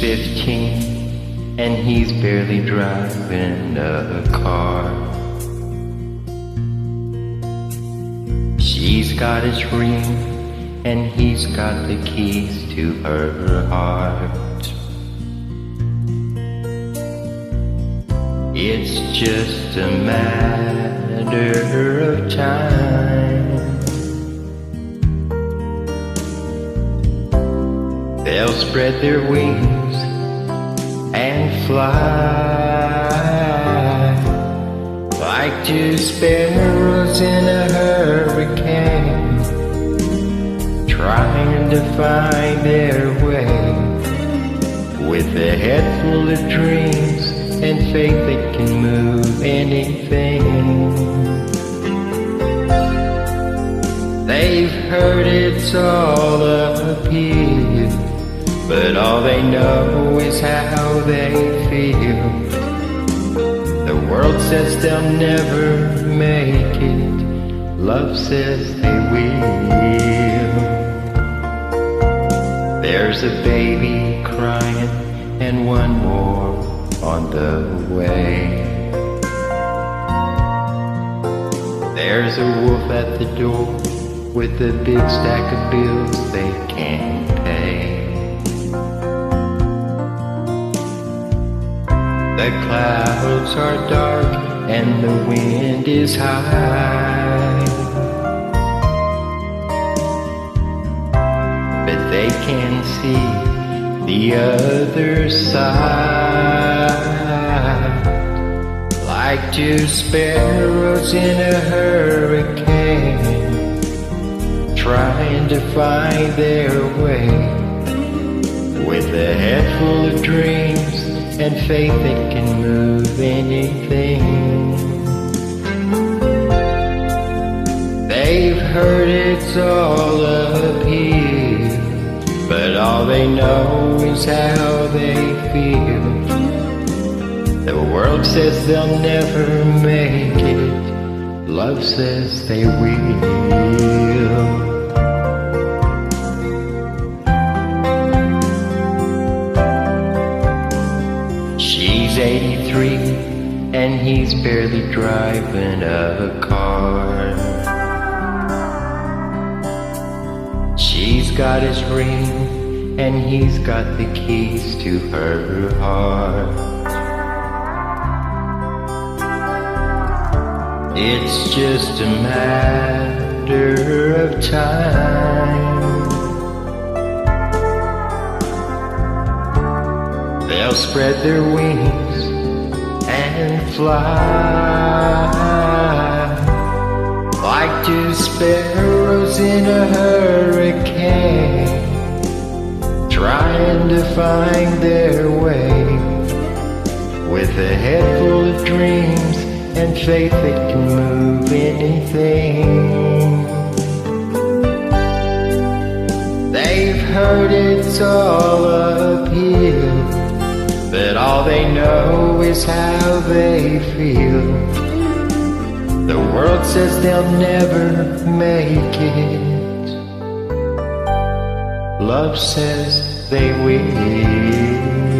15 and he's barely driving a car. She's got his ring and he's got the keys to her heart. It's just a matter of time. They'll spread their wings and fly like two sparrows in a hurricane, trying to find their way with a head full of dreams and faith that can move anything. They've heard it's all uphill, but all they know is how they feel. The world says they'll never make it, love says they will. There's a baby crying and one more on the way. There's a wolf at the door with a big stack of bills they can't pay. The clouds are dark and the wind is high, but they can see the other side, like two sparrows in a hurricane, trying to find their way with a head full of dreams and faith that can move anything. They've heard it's all uphill, but all they know is how they feel. The world says they'll never make it, love says they will. She's 83 and he's barely driving a car. She's got his ring and he's got the keys to her heart. It's just a matter of time. They'll spread their wings and fly like two sparrows in a hurricane, trying to find their way with a head full of dreams and faith that can move anything. They've heard it's all uphill, but all they know is how they feel. The world says they'll never make it, love says they will.